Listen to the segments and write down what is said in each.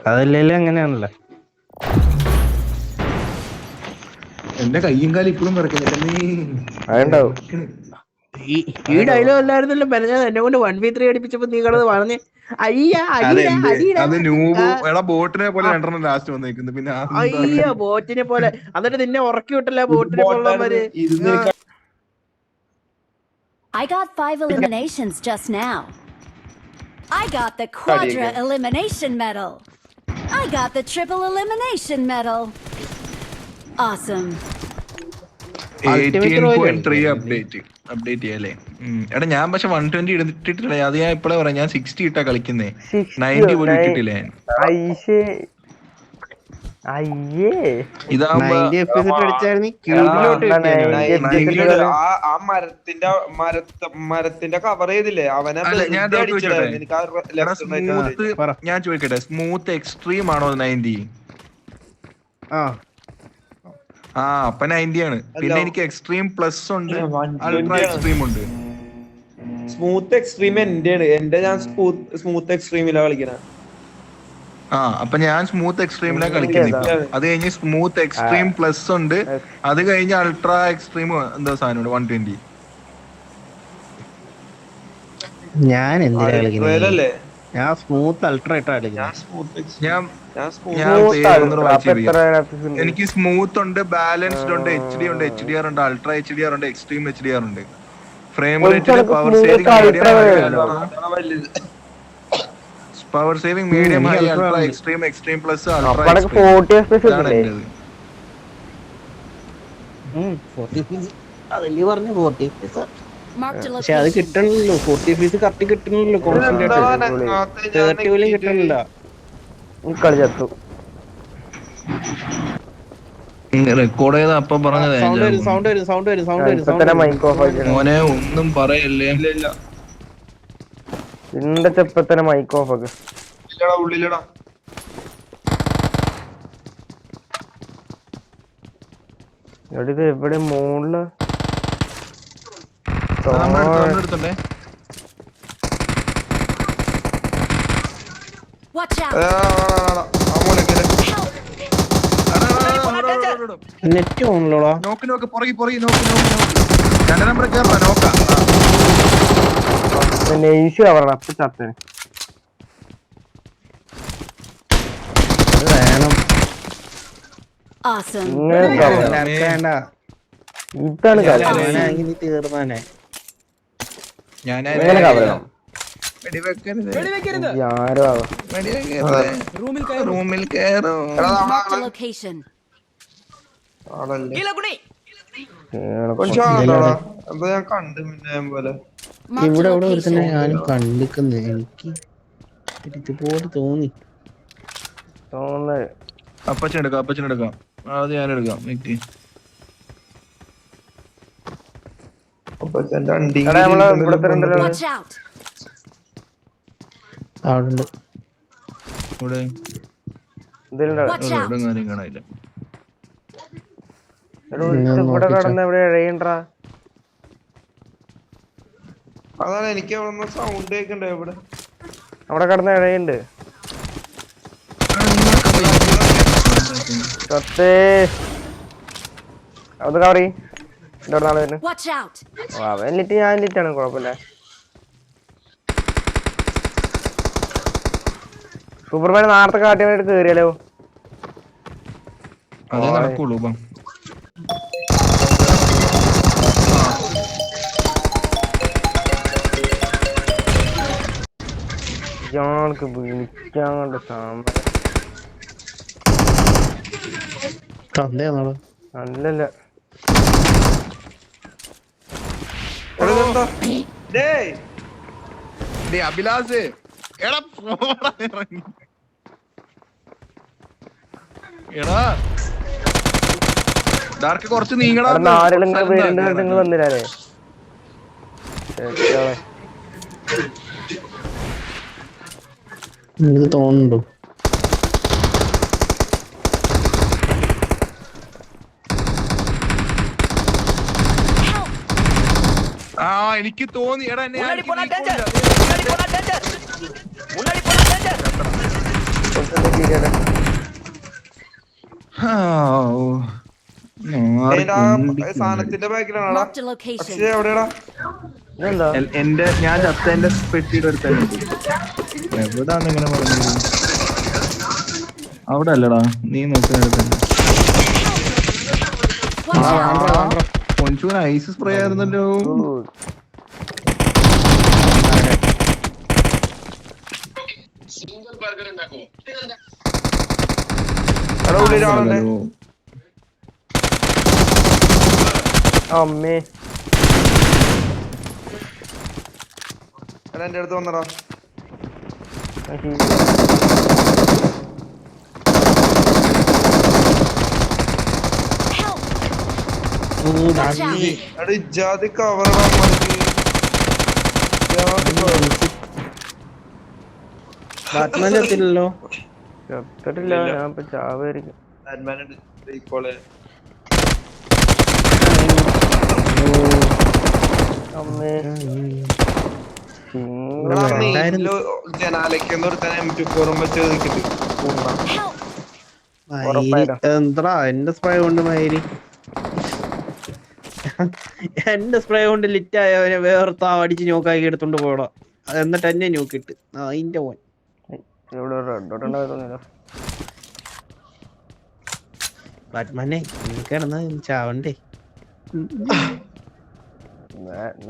അതല്ലേ അങ്ങനെയാണല്ലോ. എന്റെ കയ്യും കാലം ഇപ്പോഴും അതുണ്ടാവും. ഈ ഡയലോഗ് അല്ലായിരുന്നല്ലോ പറഞ്ഞത്. എന്നെ കൊണ്ട് 1v3 അടിപ്പിച്ചപ്പോ നീങ്ങളത് പറഞ്ഞ് അയ്യ ബോട്ടിനെ പോലെ രണ്ടെണ്ണം ലാസ്റ്റ് വന്നേക്കുന്നു. പിന്നെ അയ്യ ബോട്ടിനെ പോലെ. എന്നിട്ട് നിന്നെ ഉറക്കി വിട്ടല്ല ബോട്ടിനെ പോലുള്ളവര്. I got 5 eliminations just now. I got the quadra elimination medal. I got the triple elimination medal. Awesome. 18.3 update ചെയ്യാല്ലേ. എടാ ഞാൻ പക്ഷെ 120 ഇട്ടിട്ടില്ല. അത് ഞാൻ ഇപ്പഴേ പറയാം. ഞാൻ 60 ഇട്ടാ കളിക്കുന്നേ. 90 പോലും ഇട്ടിട്ടില്ല ഞാൻ. ഇതാകുമ്പോ മരത്തിന്റെ കവർ ചെയ്തില്ലേ അവനെ. ഞാൻ ചോദിക്കട്ടെ, സ്മൂത്ത് എക്സ്ട്രീം ആണോ 90? അപ്പൊ 90 ആണ്. പിന്നെ എനിക്ക് എക്സ്ട്രീം പ്ലസ് ഉണ്ട്, അൾട്രാ എക്സ്ട്രീം ഉണ്ട്. സ്മൂത്ത് എക്സ്ട്രീം എന്റെ ഞാൻ സ്മൂത്ത് എക്സ്ട്രീമിലാ കളിക്കണ. അപ്പൊ ഞാൻ സ്മൂത്ത് എക്സ്ട്രീമിലാണ് കളിക്കുന്നത്. അത് കഴിഞ്ഞ് സ്മൂത്ത് എക്സ്ട്രീം പ്ലസ് ഉണ്ട്. അത് കഴിഞ്ഞ് അൾട്രാ എക്സ്ട്രീം എന്താ സാധനം 120. ഞാൻ എന്തിനാ കളിക്കുന്നത്? ഞാൻ സ്മൂത്ത് അൾട്രാ ഇട്ടാ കളിക്കുന്നത്. എനിക്ക് സ്മൂത്ത് ഉണ്ട്, ബാലൻസ്ഡ് ഉണ്ട്, HD ഉണ്ട്, HDR ഉണ്ട്, അൾട്രാ HDR ഉണ്ട്, എക്സ്ട്രീം HDR ഉണ്ട്. Frame rate, power saving medium, high, ultra extreme, extreme plus, ultra extreme. പക്ഷെ അത് കിട്ടണല്ലോ. 40 പീസ് കറക്റ്റ് കിട്ടണല്ലോ. കോൺസെൻട്രേറ്റ് 30 പോലും കിട്ടണില്ല. കളി ചത്തു. റെക്കോർഡ് ചെയ്ത അപ്പൊ പറഞ്ഞത് മോനെ ഒന്നും പറയല്ലേ. എന്റെ ചെപ്പത്തന്നെ മൈക്ക് ഓഫ് ഒക്കെ ഉള്ളിലടാ. ഇത് എവിടെ മോളില് എടുത്തോണ്ടേ. നെറ്റ് ഓണല്ലോടാ. നോക്ക് പുറകെ നോക്ക്. 2 നമ്പർ കേറണം. നോക്കാം. നെയ്സ് കവറണം. അപ്പൊ ചത്തേനെ വേണം. ഇതാണ് തീർന്നാനെ. റൂമിൽ കയറും. ഇവിടെ ഒരുത്തന്നെ ഞാനും കണ്ടിക്കുന്നു. എനിക്ക് ഇതുപോലെ തോന്നി. അപ്പച്ചനെടുക്കാം. അത് ഞാനെടുക്കാം. ഇവിടെ കടന്ന് എവിടെ എഴയണ്ടാ? അതാണ് എനിക്ക് സൗണ്ട് കേൾക്കണ്ടേ. ഇവിടെ അവിടെ കടന്ന് എഴയുണ്ട്. അത് കവറി നാളെ തന്നെ. അവൻ ലിറ്റ്, ഞാൻ ലിറ്റാണ്. കുഴപ്പമില്ല. സൂപ്പർമാൻ നേരത്തെ കാട്ടിയ വേണ്ടിട്ട് കേറിയാലോ? അതേ നടക്കുള്ളൂ. ഇയാൾക്ക് വിളിക്കാണ്ട് സാമ അല്ലല്ല. അഭിലാഷ് എടാ ഡാർക്ക് കുറച്ച് നീങ്ങടാ. നിങ്ങൾ വന്നില്ലേ? എനിക്ക് തോന്നുന്നുണ്ടോ? എനിക്ക് തോന്നി. എടാ ഇരിക്കട്ടെ. സാധനത്തിന്റെ ബാക്കിലാണോ Marked a location. പക്ഷേ എവിടെയാടാ ഇതെന്താ? ഞാൻ ചത്തന്റെ പെട്ടിയുടെ അടുത്തുണ്ട്. എവിടാന്ന് ഇങ്ങനെ പറഞ്ഞത്? അവിടെ അല്ലടാ, നീ നോക്കുന്നിടത്തല്ല. Watch out. കൊഞ്ചൂന് ഐസ് സ്പ്രേ ആയിരുന്നല്ലോ. അവിടെ ഉള്ളിലാണല്ലേ അമ്മേ എടാ എന്റെ അടുത്ത് വന്നടാ. Help. Watch out. എടാ ഇജാതി കവറടാ ബാറ്റ്മാൻ ചത്തിട്ടില്ല, ഞാൻ ഇപ്പൊ ചാവായിരിക്കും. അമ്മേ ജനാലയ്ക്കൊന്നും എടുത്താൽ M24 വെച്ച് നിൽക്കിട്ട് എന്താ എന്റെ സ്പ്രേ കൊണ്ട് മയിരി എന്റെ സ്പ്രേ കൊണ്ട് ലിറ്റായവനെ വേർത്താ അടിച്ച് നോക്കാക്കി എടുത്തോണ്ട് പോടാ. എന്നിട്ട് എന്നെ നോക്കിട്ട് അതിന്റെ മോൻ ഇവിടെ റെഡ് ഡോട്ട് ഉണ്ടായിരുന്നില്ല. ബാറ്റ്മാനെ കിടന്ന ചാവണ്ടേ?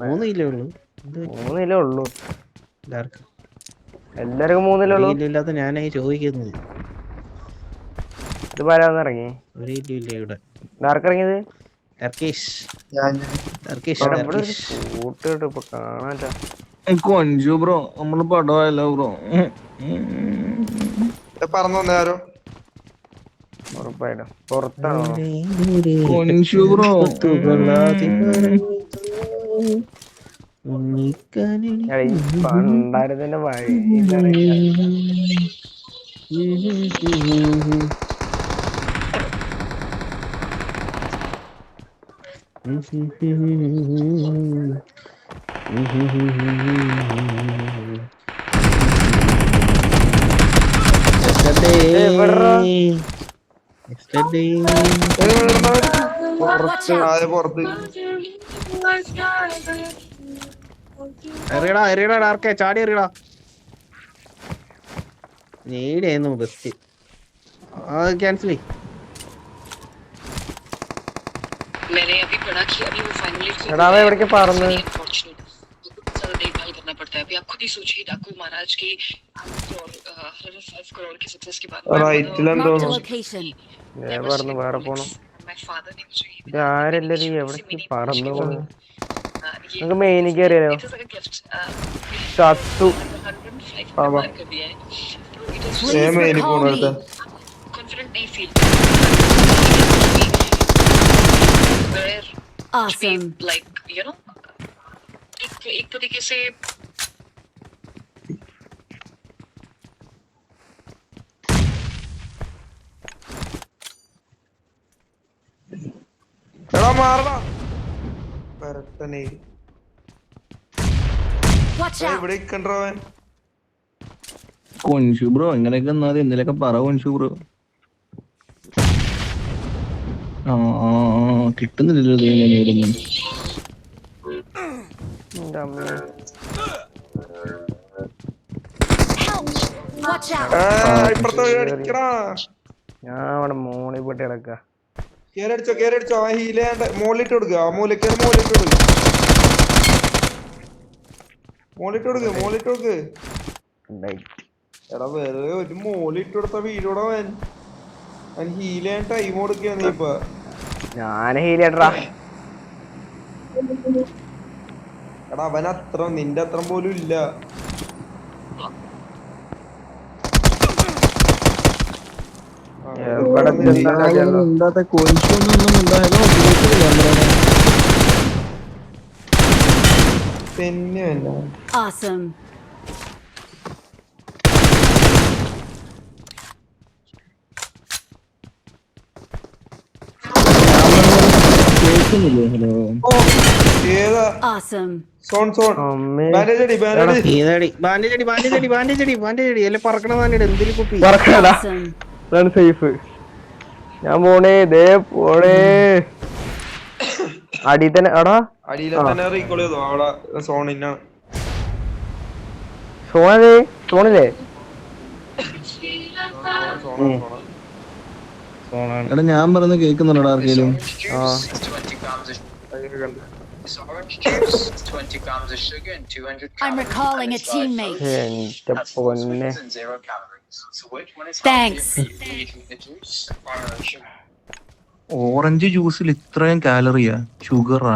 3 കിലോ ഉള്ളു. 3 കിലോ ഉള്ളു എല്ലാവർക്കും. എല്ലാവർക്കും 3 കിലോ ഉള്ളു. ഇല്ലാത്ത ഞാനായി ചോദിക്കുന്നത്. ഇത് വരാന്ന് ഇറങ്ങി 1 കിലോ ഇല്ല ഇവിടെ. ഇറങ്ങിയത് ടർക്കിഷ് കൂട്ടിട്ട് ഇപ്പൊ കാണാനില്ല. കൊഞ്ചു ബ്രോ, നമ്മള് പടമല്ല ബ്രോ. പറഞ്ഞു ആരോ ഉറപ്പായിട്ടും പുറത്താണോ? കൊഞ്ചു ബ്രോ പണ്ടാരത്തിന്റെ വഴി പുറത്ത് എറിയടാ ഡാർക്കെ, ചാടി എറിയടാ. നീടായിരുന്നു ബെസ്റ്റ്. ക്യാൻസൽ ചെയ്. എടാ എവിടേക്ക് പറന്ന്? റൈറ്റിലെന്തോ Marked a location. പറഞ്ഞു വേറെ പോണം. ഇത് ആരെല്ലാരും എവിടേക്ക് പറന്നു പോണു? നമുക്ക് മെയിനിക്ക് അറിയാലോ. ചത്തു Please recall me. Awesome. Like, you know, एक तरीके से എടാ മാറടാ പരത്തനെ. Watch out. ഇവിടെ ഇക്കണ്ടവൻ കൊഞ്ചു ബ്രോ ഇങ്ങനെയൊക്കെ എന്നാ എന്തിലൊക്കെ പറ കൊഞ്ചു ബ്രോ. കിട്ടുന്നില്ലല്ലോ ഇവിടുന്ന്. Watch out. ഇപ്പഴത്തെ അടിക്കടാ. ഞാൻ അവിടെ മോളിൽ പോയിട്ട് കിടക്ക. കേരടിച്ചോ അവൻ ഹീലാണ്ട് മോളിട്ട് കൊടുക്കുക. മോളിട്ട് കൊടുക്ക്. എടാ വെറുതെ ഒരു മോളിട്ട് കൊടുത്ത വീടോടെ അവൻ ഹീലാൻ ടൈം കൊടുക്കുക. നീ ഇപ്പൊ ഞാൻ ഹീലേട്ടറാ. എടാ അവൻ അത്ര നിന്റെ അത്ര പോലും ഇല്ല. Awesome. കേൾക്കുന്നില്ലേ? ഹലോ ഏതാ Awesome. സോൺ അമ്മേ. ബാൻഡേജ് അടി ഏതാടി ബാൻഡേജ് അല്ലേ പറക്കണ തന്നെ എന്തിൽ കുപ്പി പറക്കടാ. Awesome. അതാണ് സേഫ്. ഞാൻ പോണേ ദേ പോണേ. അടി തന്നെ എടാ അടിയിലെ തന്നെ റീകോൾ ചെയ്തോ അവിടെ സോണിനാണ് സോണല്ലേ സോണില്ലേ എടാ ഞാൻ പറയുന്നത് കേൾക്കുന്നുണ്ടോ ആർക്കെങ്കിലും? ആ I'm recalling a teammate. എന്റെ പൊന്നെ. Thanks. ഓറഞ്ച് ജ്യൂസിൽ ഇത്രയും കാലറിയാ, ഷുഗറാ,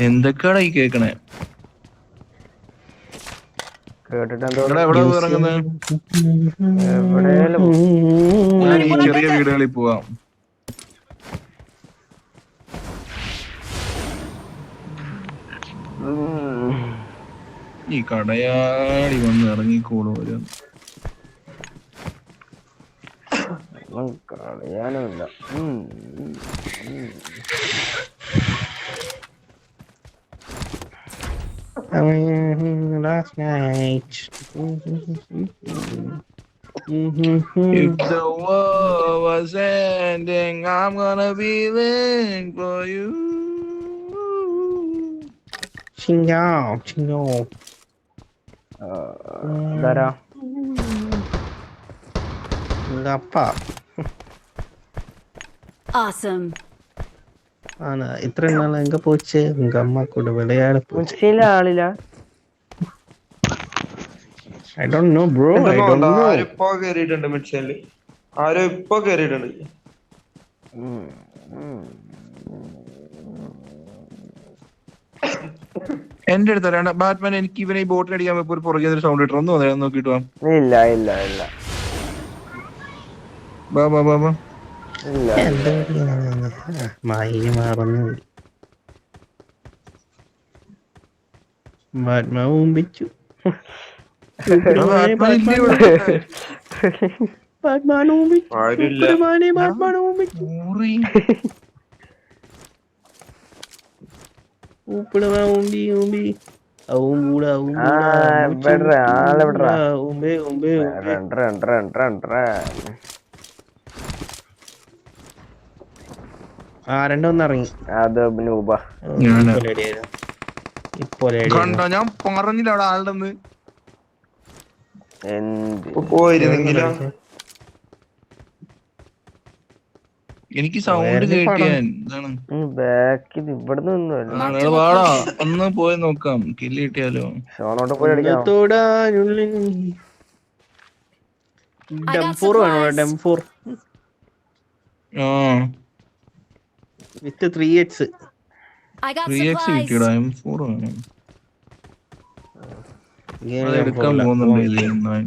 എന്തൊക്കെയാടാ ഈ കേക്കണേ? കേട്ടിട്ട് എന്തോ എടാ എവിടെ ഇറങ്ങുന്നത്? എവിടെയാലും ഞാൻ ഈ ചെറിയ വീടുകളിൽ പോവാം. ഈ കടയാടി വന്ന് ഇറങ്ങിക്കോളും ഒരു കളയാനുമില്ല. Last night. If the war was ending, I'm gonna be waiting for you. Chingo. ഇതാരാ? Gappa. Awesome. ആണ് ഇത്രയും നാൾ എങ്ക പോച്ച് ഉങ്ക അമ്മ കൂടെ വിളയാട് പോച്ച്. മുച്ചിലെ ആളില്ല. I don't know bro. I don't know. ആരും ഇപ്പൊ കേറിയിട്ടുണ്ട് മിഡ്സൈഡില്. ആരും ഇപ്പൊ കേറിയിട്ടുണ്ട്. എന്റെ അടുത്ത് അറിയണ്ട ബാറ്റ്മാൻ, എനിക്ക് ഇവനെ ഈ ബോട്ടിൽ അടിക്കാൻ ഒരു പുറകെ സൗണ്ട് ഇട്ടോ ഒന്ന് നോക്കിട്ട് വാ. ഇല്ല ഇല്ല ഇല്ല ബാ ബാ ബാ ബാ. ഇല്ല. മായി മാറുന്നു ബാറ്റ്മാവും വെച്ചു. ബാറ്റ്മാൻ ഇല്ലേ ഇവിടെ? ബാറ്റ്മാനും വെച്ചു. ആരുമില്ല. ബാറ്റ്മാനും വെച്ചു. ഊറി. ഊപ്പിടവാ ഊമ്പി ഊമ്പി ഊമ്പൂടാ ആ ഇവിടെ ആളെവിടാ? ഊമ്പേ ഊമ്പേ ഊമ്പേ. രണ്ടൊന്നും ഇറങ്ങി. അത് നൂബ. ഇപ്പൊ കണ്ടോ ഞാൻ പറഞ്ഞില്ല അവിടെ ആളുടെ എന്ത് പോയിരുന്നെങ്കിലോ എനിക്ക് സൗണ്ട് കേട്ടിയാൻ ഇതാണ്. ബാക്കിൽ ഇവിടുന്ന് ഒന്നുമല്ല. വാടാ ഒന്ന് പോയി നോക്കാം, കില്ല് കിട്ടിയാലോ. ഷോണോട്ട് പോയി അടിക്കാം. തൊടാനുള്ളിൽ ഡെംഫോർ വേണോ? ഡെംഫോർ ആ I with 3x. got 3x supplies. കിട്ടിയടാ. M4 വേണം. അത് എടുക്കാൻ പോകുന്നുണ്ട് ഇത് നന്നായി.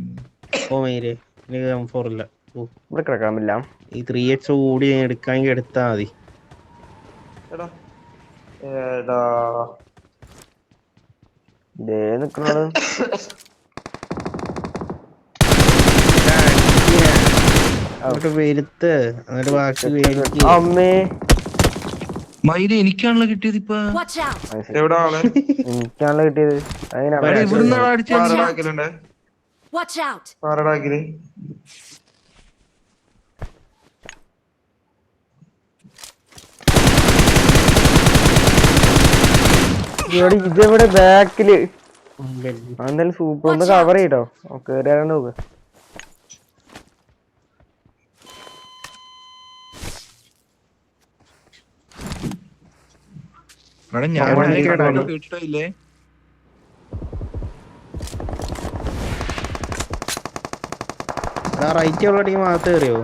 എനിക്ക് M4 ഇല്ല. ഇവിടെ കിടക്കാമില്ല. ഈ 3x കൂടി എടുക്കാമെങ്കിൽ എടുത്താ മതി. എടാ എടാ ദേ നിക്കണോള്. അങ്ങോട്ട് വരുത്ത്, എന്നിട്ട് ബാക്കി വേടിക്ക്. അമ്മേ മയില് എനിക്കാണല്ലോ കിട്ടിയത് ഇപ്പൊ. Watch out. എവിടെ ആള്? എനിക്കാണല്ലോ കിട്ടിയത്. അതിനാണ് ഇവിടുന്നാണ് അടിച്ചത്. പാറടാക്കിലുണ്ട്. Watch out. പാറടാക്കില് ഇതെവിടെ ബാക്കില്? എന്തായാലും സൂപ്പർ ഒന്ന് കവർ ചെയ്തോ. കേറിയാണ്ട് നോക്ക്. ഞാൻ കേട്ടിട്ടില്ലേ? റൈറ്റ് ഉള്ള ടീം അകത്ത് കയറിയോ?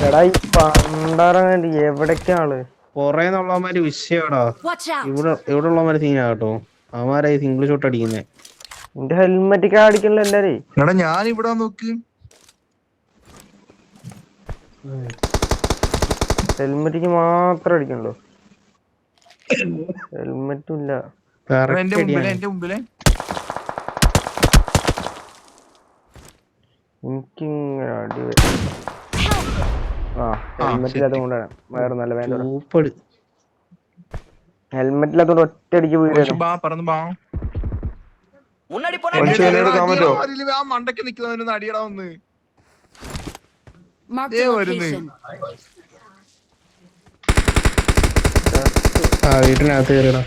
എടാ ഈ പണ്ടാറങ്ങാണ്ട് എവിടേക്കാള്? കൊറേന്നുള്ളമാര് വിഷയടാ. Watch out. ഇവിടെ ഉള്ളമാര് സീനാ കേട്ടോ. അവന്മാരെ സിംഗിൾ ഷോട്ട് അടിക്കുന്നേ. എന്റെ ഹെൽമെറ്റ് അടിക്കണല്ലോ എല്ലാരേ. എടാ ഞാൻ ഇവിടെ നോക്ക്. ഹെൽമെറ്റിക്ക് മാത്രം അടിക്കണല്ലോ. ഹെൽമെറ്റും ഇല്ല. എന്റെ മുമ്പിലെ എനിക്കിങ്ങനെ അടി വരും. ആ ഹെൽമെറ്റില്ലാത്തതുകൊണ്ടാണ് വേറെ നല്ല വേണ്ട സൂപ്പർ. ഹെൽമെറ്റില്ലാത്തതുകൊണ്ട് ഒറ്റയടിക്ക് വീഴുന്നു. പറന്ന് ബാ എടുക്കാൻ പറ്റോ? ആ മണ്ടയ്ക്ക് നിക്കുന്നവനൊന്ന് അടിയടാ ഒന്ന്. Marked ദേ a വരുന്നു. location. ആ വീട്ടിനകത്ത് കയറിയടാ.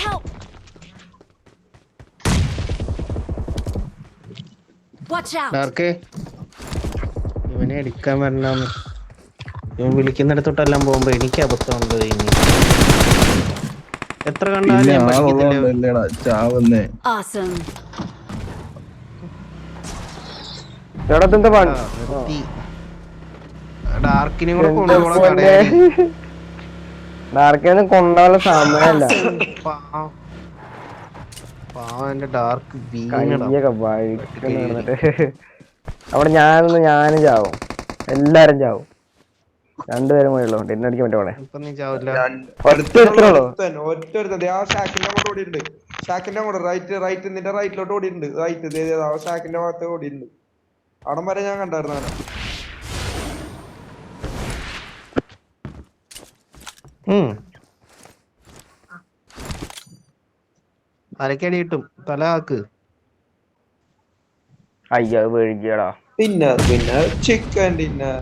Help! Watch out! ഡാർക്കേ ഇവനെ എടുക്കാൻ വരണമെന്ന് ഇവൻ വിളിക്കുന്നിടത്തോട്ടെല്ലാം പോകുമ്പോ എനിക്ക് അബദ്ധമുണ്ട്. ഇനി എത്ര കണ്ടാലും ഞാൻ പഠിക്കത്തില്ല. ചാവുന്നേ. Awesome. എവിടത്തെ പണി ഡാർക്കിനും കൂടെ കൊണ്ടുപോകണം കടയായി. ഡാർക്കൊന്നും കൊണ്ടുപോകാനുള്ള സമയമല്ല. പാവന്റെ ഡാർക്ക് കയ്യൊക്കെ വഴിട്ട് അവിടെ ഞാനും ചാവും, എല്ലാരും ചാവും. രണ്ടുപേരും കൂടെ ഉള്ളു എന്നടിക്കാൻ പറ്റുവാണേ. ഇപ്പൊ നീ ചാവില്ല. ഒറ്റ ആ ഷാക്കിന്റെ അങ്ങോട്ട് ഓടിയിട്ടുണ്ട്. ഷാക്കിന്റെ അങ്ങോട്ട് റൈറ്റ് നിന്റെ റൈറ്റിലോട്ട് ഓടിയിട്ടുണ്ട്. റൈറ്റ് ആ ഷാക്കിന്റെ ഭാഗത്ത് ഓടിയിട്ടുണ്ട്. അവിടം വരെ ഞാൻ കണ്ടായിരുന്നു അവനെ. തലക്കടി കിട്ടും. തല ആക്ക്. അയ്യോ വീഴിക്കടാ. പിന്നെ ചിക്കൻ ഡിന്നർ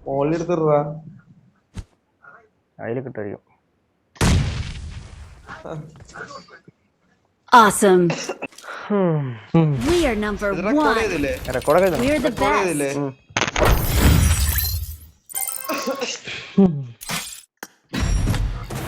മോളിലെടുത്തിടാ. അതിൽ കിട്ടുമായിരിക്കും. Awesome. We are number record 1. ചെയ്തില്ലേ? റെക്കോർഡൊക്കെ We're the റെക്കോർഡ് ചെയ്തില്ലേ? best.